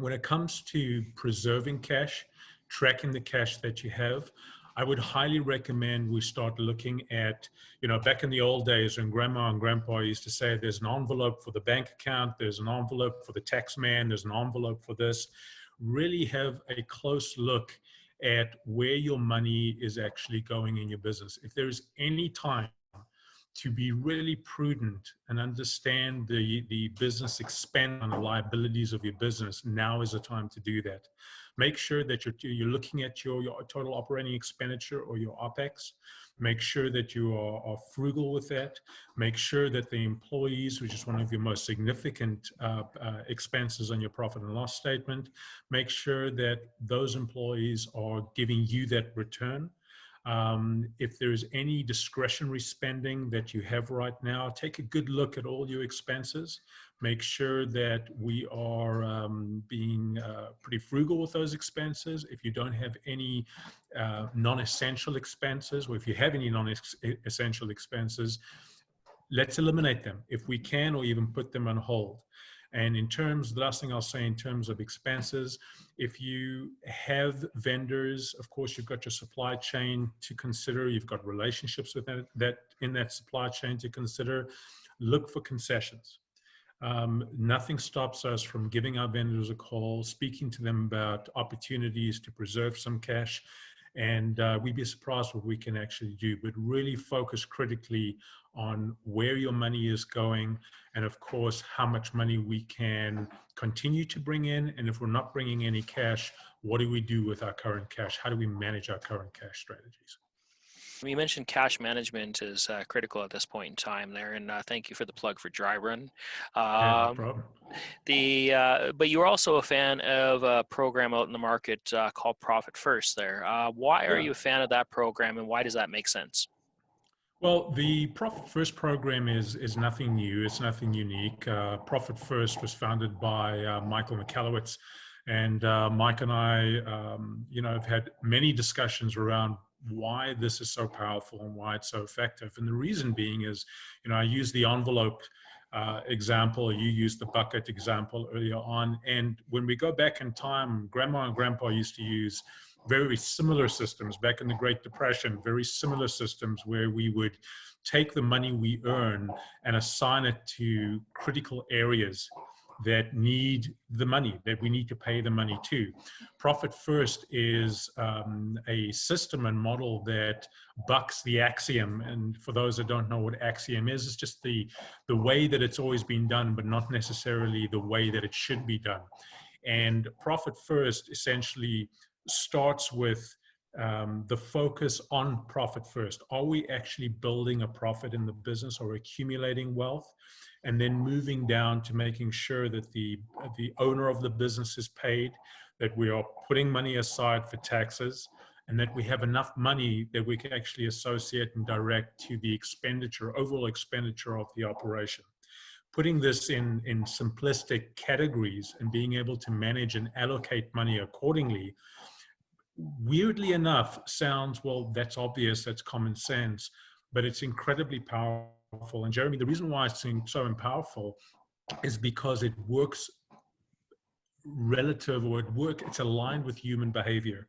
When it comes to preserving cash, tracking the cash that you have, I would highly recommend we start looking at, back in the old days when grandma and grandpa used to say there's an envelope for the bank account, there's an envelope for the tax man, there's an envelope for this. Really have a close look at where your money is actually going in your business. If there's any time to be really prudent and understand the business expense and the liabilities of your business, now is the time to do that. Make sure that you're looking at your total operating expenditure or your OPEX. Make sure that you are frugal with that. Make sure that the employees, which is one of your most significant expenses on your profit and loss statement, make sure that those employees are giving you that return. If there's any discretionary spending that you have right now, take a good look at all your expenses. Make sure that we are being pretty frugal with those expenses. If you don't have any non-essential expenses, or if you have any non-essential expenses, let's eliminate them if we can, or even put them on hold. And in terms, the last thing I'll say in terms of expenses, if you have vendors, of course, you've got your supply chain to consider. You've got relationships with that in that supply chain to consider. Look for concessions. Nothing stops us from giving our vendors a call, speaking to them about opportunities to preserve some cash. And we'd be surprised what we can actually do, but really focus critically on where your money is going, and of course, how much money we can continue to bring in. And if we're not bringing any cash, what do we do with our current cash? How do we manage our current cash strategies? You mentioned cash management is critical at this point in time there, and thank you for the plug for Dry Run. Yeah, no problem. But you're also a fan of a program out in the market called Profit First there. Why are you a fan of that program, and why does that make sense? Well, the Profit First program is nothing new. It's nothing unique. Profit First was founded by Michael Michalowicz, and Mike and I, have had many discussions around why this is so powerful and why it's so effective. And the reason being is, I use the envelope example, you used the bucket example earlier on. And when we go back in time, grandma and grandpa used to use very similar systems back in the Great Depression, very similar systems where we would take the money we earn and assign it to critical areas that need the money, that we need to pay the money to. Profit First is a system and model that bucks the axiom. And for those that don't know what axiom is, it's just the way that it's always been done, but not necessarily the way that it should be done. And Profit First essentially starts with the focus on profit first. Are we actually building a profit in the business or accumulating wealth? And then moving down to making sure that the owner of the business is paid, that we are putting money aside for taxes, and that we have enough money that we can actually associate and direct to the expenditure, overall expenditure of the operation. Putting this in simplistic categories and being able to manage and allocate money accordingly, weirdly enough, sounds, well, that's obvious, that's common sense, but it's incredibly powerful. And Jeremy, the reason why it's so powerful is because it works it's aligned with human behavior.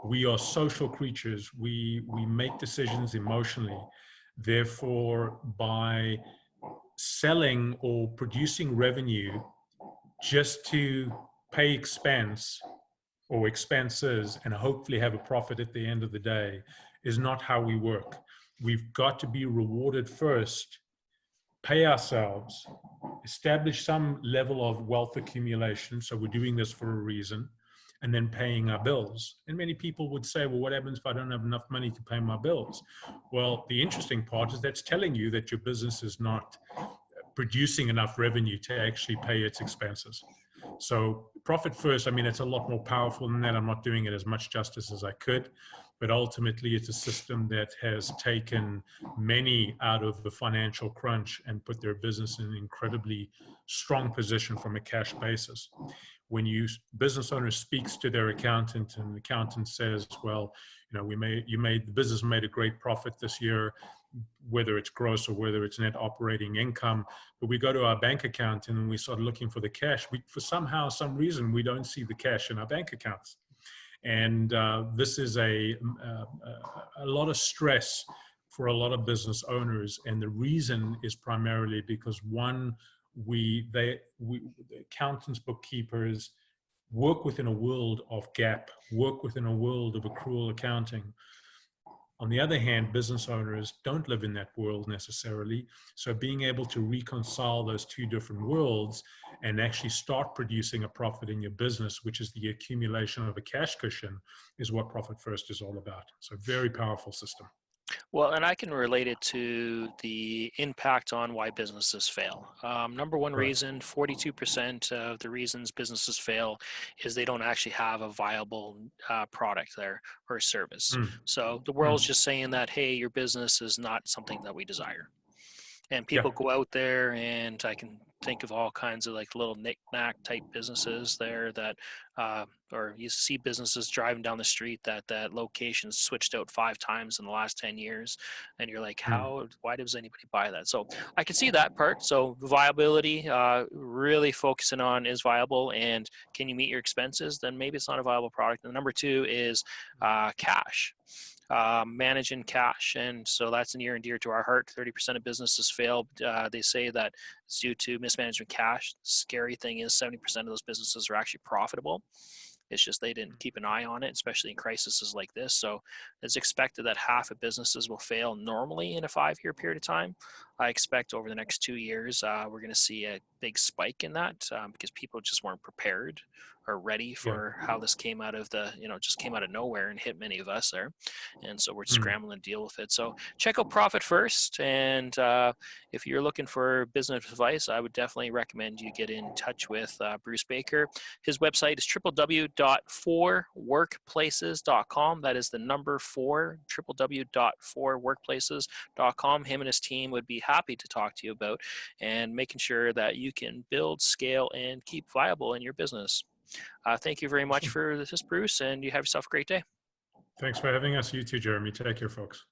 We are social creatures. We make decisions emotionally. Therefore, by selling or producing revenue just to pay expense or expenses and hopefully have a profit at the end of the day is not how we work. We've got to be rewarded first, pay ourselves, establish some level of wealth accumulation. So we're doing this for a reason, and then paying our bills. And many people would say, well, what happens if I don't have enough money to pay my bills? Well, the interesting part is that's telling you that your business is not producing enough revenue to actually pay its expenses. So Profit First, I mean, it's a lot more powerful than that. I'm not doing it as much justice as I could, but ultimately it's a system that has taken many out of the financial crunch and put their business in an incredibly strong position from a cash basis. when business owner speaks to their accountant and the accountant says, well, the business made a great profit this year, whether it's gross or whether it's net operating income, but we go to our bank account and we start looking for the cash. For some reason, we don't see the cash in our bank accounts. And this is a lot of stress for a lot of business owners. And the reason is primarily because the accountants, bookkeepers work within a world of GAAP, work within a world of accrual accounting. On the other hand, business owners don't live in that world necessarily. So being able to reconcile those two different worlds and actually start producing a profit in your business, which is the accumulation of a cash cushion, is what Profit First is all about. So very powerful system. Well, and I can relate it to the impact on why businesses fail. Number one reason, 42% of the reasons businesses fail is they don't actually have a viable product there or service. So the world's just saying that, hey, your business is not something that we desire. And people go out there, and I can think of all kinds of like little knick-knack type businesses there that, or you see businesses driving down the street that location switched out 5 times in the last 10 years. And you're like, why does anybody buy that? So I can see that part. So viability, really focusing on is viable and can you meet your expenses? Then maybe it's not a viable product. And number 2 is cash. Managing cash, and so that's near and dear to our heart. 30% of businesses fail. They say that it's due to mismanagement cash. Scary thing is 70% of those businesses are actually profitable. It's just they didn't keep an eye on it, especially in crises like this. So it's expected that half of businesses will fail normally in a 5-year period of time. I expect over the next 2 years, we're going to see a big spike in that because people just weren't prepared or ready for how this came out of just came out of nowhere and hit many of us there. And so we're scrambling to deal with it. So check out Profit First. And if you're looking for business advice, I would definitely recommend you get in touch with Bruce Baker. His website is www.4workplaces.com. That is the number 4, www.4workplaces.com. Him and his team would be happy to talk to you about and making sure that you can build, scale, and keep viable in your business. Thank you very much for this, Bruce, and you have yourself a great day. Thanks for having us. You too, Jeremy. Take care, folks.